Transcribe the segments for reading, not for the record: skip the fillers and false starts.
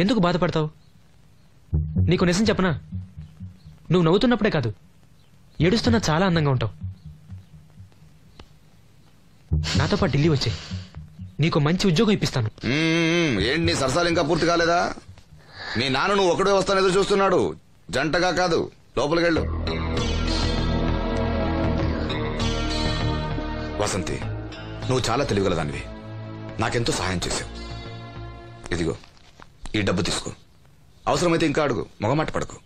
ఎందుకు బాధపడతావు? నీకు నిజం చెప్పనా, నువ్వు నవ్వుతున్నప్పుడే కాదు, ఏడుస్తున్నా చాలా అందంగా ఉంటావు. నాతో పాటు ఢిల్లీ వచ్చే, నీకు మంచి ఉద్యోగం ఇప్పిస్తాను. ఏంటి నీ సరసాలు ఇంకా పూర్తి కాలేదా? మీ నాన్న నువ్వు ఒకడే వస్తాను ఎదురు చూస్తున్నాడు, జంటగా కాదు. లోపలికెళ్ళు. వసంతి, నువ్వు చాలా తెలివిగలదానివి, నాకెంతో సహాయం చేశావు. ఇదిగో ఈ డబ్బు తీసుకో, అవసరమైతే ఇంకా అడుగు, మొగమాట పడకు.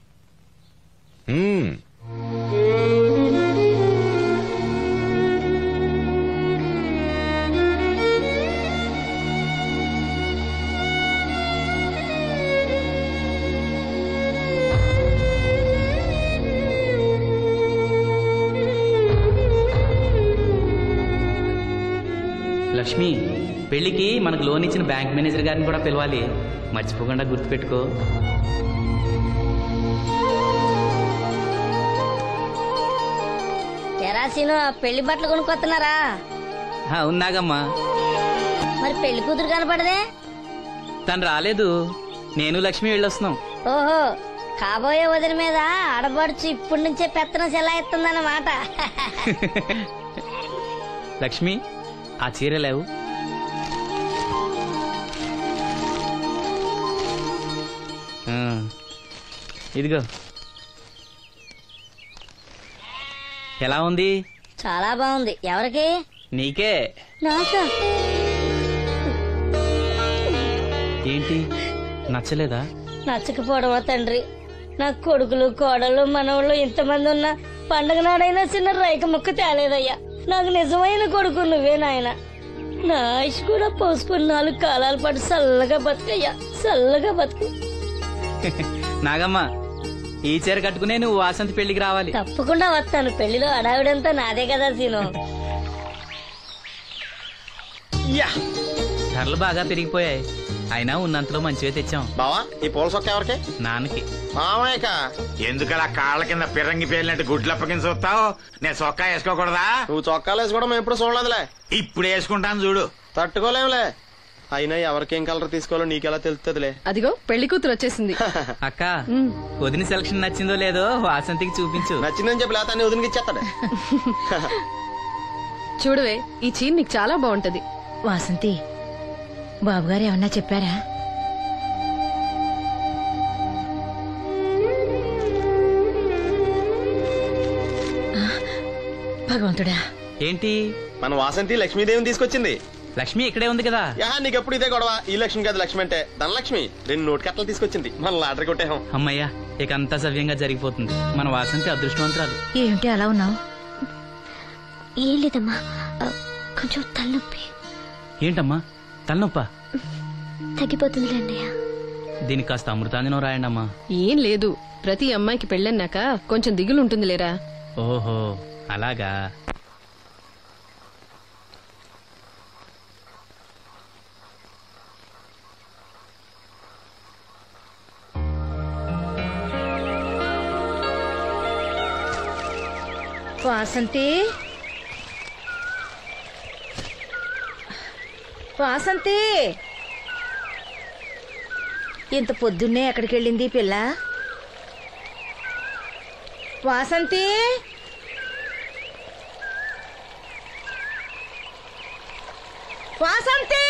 లక్ష్మి, పెళ్లికి మనకు లోన్ ఇచ్చిన బ్యాంక్ మేనేజర్ గారిని కూడా పిలవాలి, మర్చిపోకుండా గుర్తుపెట్టుకో. ఎరాసీను పెళ్లి బట్టలు కొనుక్కొస్తున్నారా? ఉన్నాగమ్మా. మరి పెళ్లి కూతురు కనపడదే? తను రాలేదు, నేను లక్ష్మి వెళ్ళొస్తున్నాం. ఓహో, కాబోయే వదిన మీద ఆడబడుచు ఇప్పటి నుంచే పెత్తనం చెలాయిస్తుందన్నమాట. లక్ష్మి, ఆ చీర లేవు. ఇదిగో. ఎలా ఉంది? చాలా బాగుంది. ఎవరికి? నీకే. నాకా? ఏంటి, నచ్చలేదా? నచ్చకపోవడమా తండ్రి, నా కొడుకులు కోడలు మనవాళ్ళు ఇంతమంది ఉన్నా పండగ నాడైనా చిన్న రైక ముక్క తేలేదయ్యా. నాకు నిజమైన కొడుకు నువ్వే నాయన. నా ఆయుష్ కూడా పోసుకుని 4 కాలాల పాటు చల్లగా బతుకయ్యా, చల్లగా బతుకు. నాగమ్మ, ఈ చీర కట్టుకునే నువ్వు వాసంతి పెళ్లికి రావాలి. తప్పకుండా వస్తాను. పెళ్లిలో అడావిడంతా నాదే కదా సీను. ధరలు బాగా పెరిగిపోయాయి, అయినా ఉన్నంతలో మంచివే తెచ్చాం. బావా, ఈ పూల సొక్క ఎవరికి? నాన్నకి. మామయ్యక. ఎందుకలా కాళ్ళ కింద పిరంగి పేలినట్టు గుడ్లు అప్పకించి చూస్తావు? నేను చొక్కా వేసుకోకూడదా? నువ్వు చొక్కాలు వేసుకోవడం ఎప్పుడు చూడలేదులే. ఇప్పుడు వేసుకుంటాను చూడు. తట్టుకోలేవులే. అయినా ఎవరికేం కలర్ తీసుకోవాలో నీకెలా తెలుస్తుందిలే. అదిగో పెళ్లి కూతురు వచ్చేసింది. అక్క, వదిన సెలక్షన్ నచ్చిందో లేదో వాసంతికి చూపించు. నచ్చిందని చెప్పి లేత వదినకి ఇచ్చేస్తాడు. చూడవే, ఈ చీర నీకు చాలా బాగుంటది. వాసంతి, బాబుగారు ఏమన్నా చెప్పారా? భగవంతుడా, ఏంటి? మన వాసంతి లక్ష్మీదేవిని తీసుకొచ్చింది. లక్ష్మి ఇక్కడే ఉంది కదా. నీకెప్పుడు ఇదే గొడవ. ఈ లక్ష్మి కదా లక్ష్మి అంటే, ధనలక్ష్మి 2 నోటు కట్టలు తీసుకొచ్చింది. మన లాటరీ కొట్టేహం. అమ్మయ్యా, ఇక అంతా సవ్యంగా జరిగిపోతుంది. మన వాసంతి అదృష్టవంతురాలు. ఏమిటి అలా ఉన్నావు? ఏం లేదమ్మా, కొంచెం తలనొప్పి. ఏంటమ్మా తలనొప్పా? తగ్గిపోతుంది అన్నయ్య. దీనికి కాస్త అమృతాంజనం రాయండి అమ్మా. ఏం లేదు, ప్రతి అమ్మాయికి పెళ్ళన్నాక కొంచెం దిగులు ఉంటుంది లేరా. ఓహో, అలాగా. వాసంతి, వాసంతి, ఇంత పొద్దున్నే ఎక్కడికి వెళ్ళింది పిల్ల? వాసంతి, వాసంతి,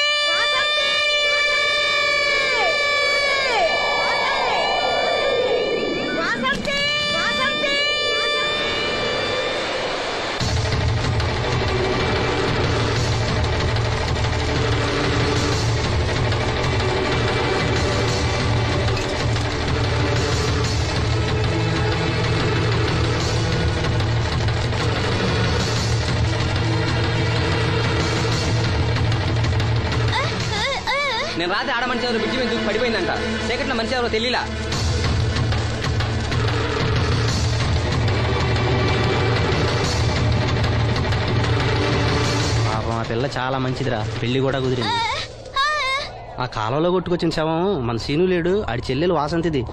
నేను రాత్రి ఆడ మనిషి ఎవరు బిడ్జి మీద దూకి పడిపోయిందంట. చీకట్లో మనిషి ఎవరో తెలియలా. పాపం ఆ పిల్ల చాలా మంచిదిరా, పెళ్లి కూడా కుదిరింది. ఆ కాలంలో కొట్టుకొచ్చిన శవం మన సీను లేడు, ఆడి చెల్లెలు వాసంతిది.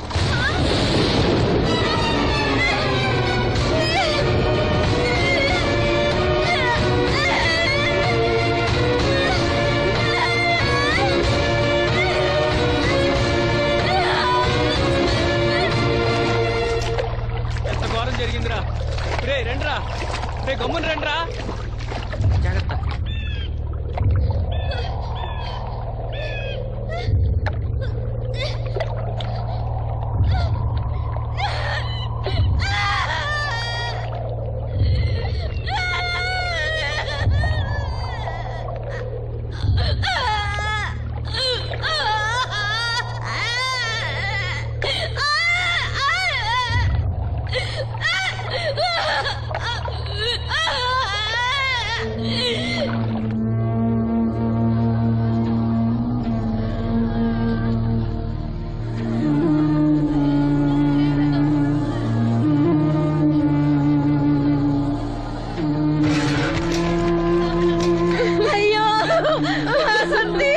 వాసంతి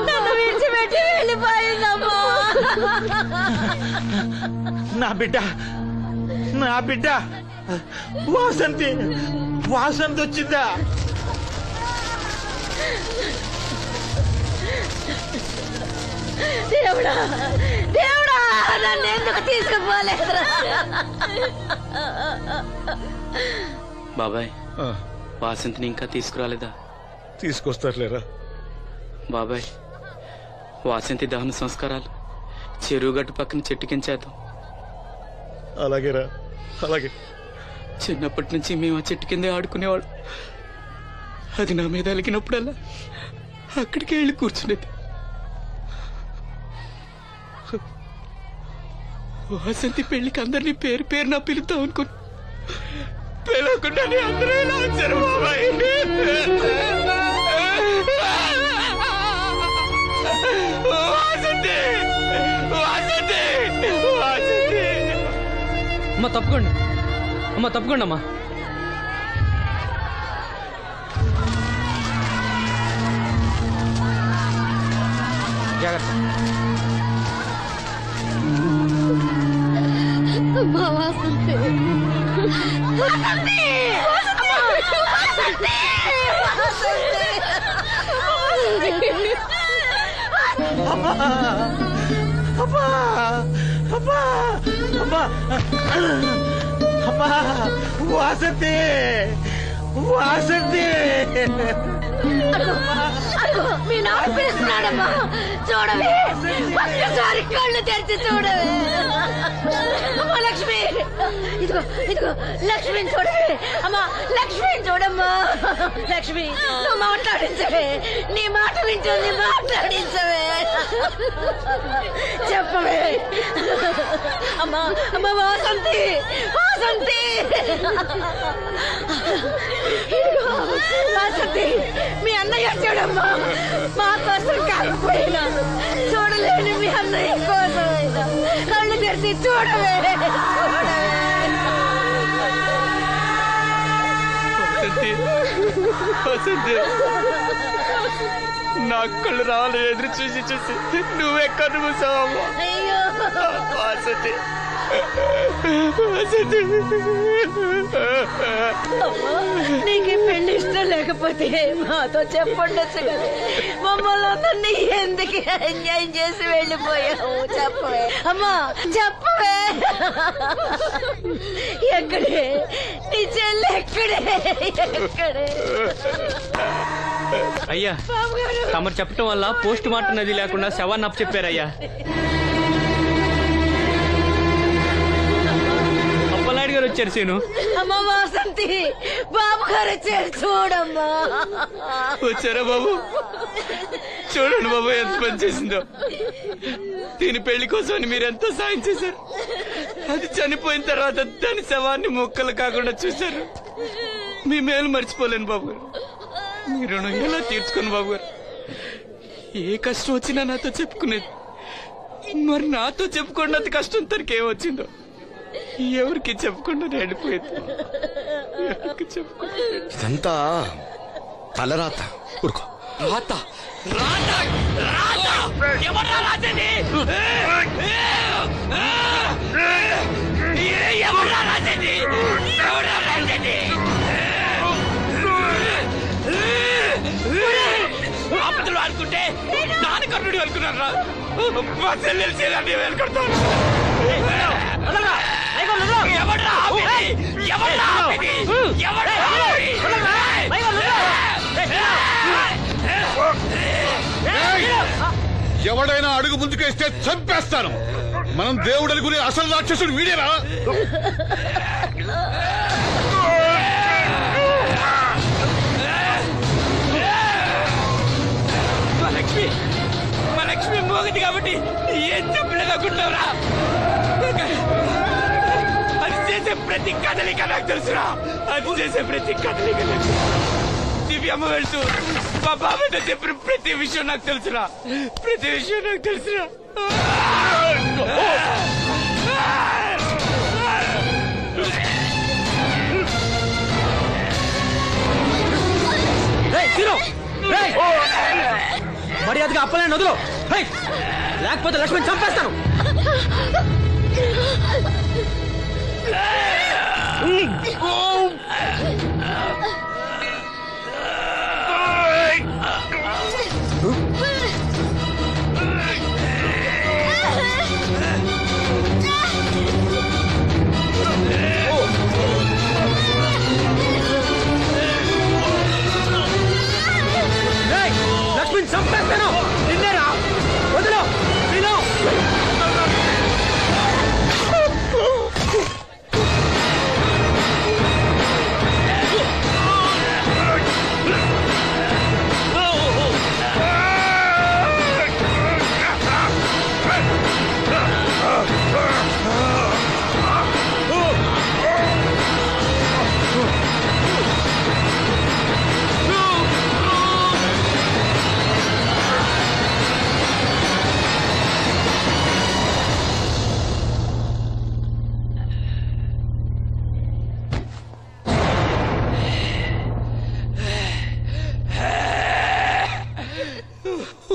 నన్ను విడిచిపెట్టి వెళ్ళిపోయిందమ్మా. నా బిడ్డ వాసంతి వచ్చిందా? దేవుడా నన్ను ఎందుకు తీసుకుపోలేదురా? బాబాయ్ వాసంతిని ఇంకా తీసుకురాలేదా? తీసుకొస్తారులేరా బాబాయ్ వాసంతి దహన సంస్కారాలు చెరువుగట్టు పక్కన చెట్టు కించేద్దాం. అలాగేరా, అలాగే. చిన్నప్పటి నుంచి మేము ఆ చెట్టు కిందే ఆడుకునేవాడు. అది నా మీద అలిగినప్పుడల్లా అక్కడికి వెళ్ళి కూర్చునేది. వాసంతి పెళ్లికి అందరినీ పేరు పేరున పిలుద్దాం అనుకుని పిలవకుండానే అందరూ ఇలా వచ్చారు బాబాయ్. అమ్మ తప్పకుండా అమ్మా. జాగ్రత్త. వాసంతి వాసంతి మీ నాన్న పిలుస్తున్నాడమ్మా. చూడవే, ఒక్కసారి కళ్ళు తెరిచి చూడవే. అమ్మా లక్ష్మి, ఇదిగో లక్ష్మిని చూడవే. అమ్మా లక్ష్మిని చూడమ్మా. లక్ష్మి నువ్వు మాట్లాడించవే. నీ మాట వింటుంది, మాట్లాడించవే. చెప్పవే. అమ్మా వాసంతి. వాసంతి మీ అన్నయ్య చూడమ్మా. మా కోసం కాకపోయినా చూడలేని మీ అన్నయ్య కోసమైనా కళ్ళు తెరిచి చూడవే. నా కళ్ళు రావాలి ఎదురు చూసి నువ్వెక్కడ మూసావమ్మా. అయ్యో నీకు పెళ్లి ఇష్టం లేకపోతే మాతో చెప్పండొచ్చు కదా. మమ్మల్ని అందరినీ ఎందుకు ఎంజాయ్ చేసి వెళ్ళిపోయావు? చెప్పవే అమ్మా, చెప్పవే. ఎక్కడే నీ చెల్లి? ఎక్కడే? అయ్యా తమరు చెప్పటం వల్ల పోస్ట్ మార్టం నది లేకుండా శవాన్ని అప్పచెప్పారయ్యా. అప్పలాడి గారు వచ్చారు సీను. అమ్మ వాసంతి, బాబు గారు వచ్చారు చూడమ్మా. వచ్చారా బాబు? చూడండి బాబు ఎంత పని చేసిందో. దీని పెళ్లి కోసం మీరు ఎంతో సాయం చేశారు. అది చనిపోయిన తర్వాత దాని శవాన్ని మొక్కలు కాకుండా చూశారు. మీ మేలు మర్చిపోలేను బాబు గారు. మీ రుణం ఎలా తీర్చుకోను బాబు గారు. ఏ కష్టం వచ్చినా నాతో చెప్పుకునేది. మరి నాతో చెప్పుకున్నంత కష్టం తనకేమొచ్చిందో ఎవరికి చెప్పకుండా వెళ్ళిపోయింది. ఇదంతా తలరాత. ఊరుకో. రాత ఎవరా రాజని? ఎవరా రాజని? ఎవరా రాజని? ఆపదలు అనుకుంటే నాన్నకర్ణుడు అనుకున్నారా? మా చెల్లెలు చేయాలని వెళ్ళుకుంటాను. ఎవడైనా అడుగు ముందుకేస్తే చంపేస్తాను. మనం దేవుడు అనుకునే అసలు రాక్షసుడు వీడేరా? మా లక్ష్మి మోగది కాబట్టి ఏం చెప్పలేదనుకుంటావురా? అది చేసే ప్రతి కదలిక నాకు తెలుసురా. దివ్యమ్మ వెళ్తూ మా బాబాయ్తో చెప్పిన ప్రతి విషయం నాకు తెలుసురా. మర్యాదగా అప్పలేని వదులు, లేకపోతే లక్ష్మణ్ చంపేస్తాను. లక్ష్మణ్ చంపేస్తాను. నిన్నేరా, వదులు.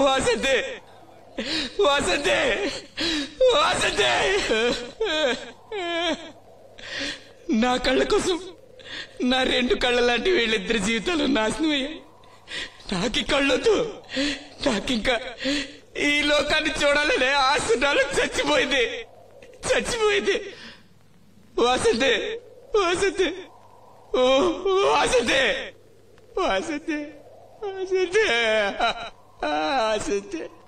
వాసంతి, వాసంతి, వాసంతి, నా కళ్ళ కోసం నా 2 కళ్ళ లాంటి వీళ్ళిద్దరి జీవితాలు నాశనం అయ్యాయి. నాకి కళ్ళొద్దు, నాకింకా ఈ లోకాన్ని చూడాలనే ఆశ నాలో చచ్చిపోయింది, చచ్చిపోయింది. వాసంతి, వాసంతి, ఓ వాసంతి, వాసంతి, వాసంతి, వాసంతి.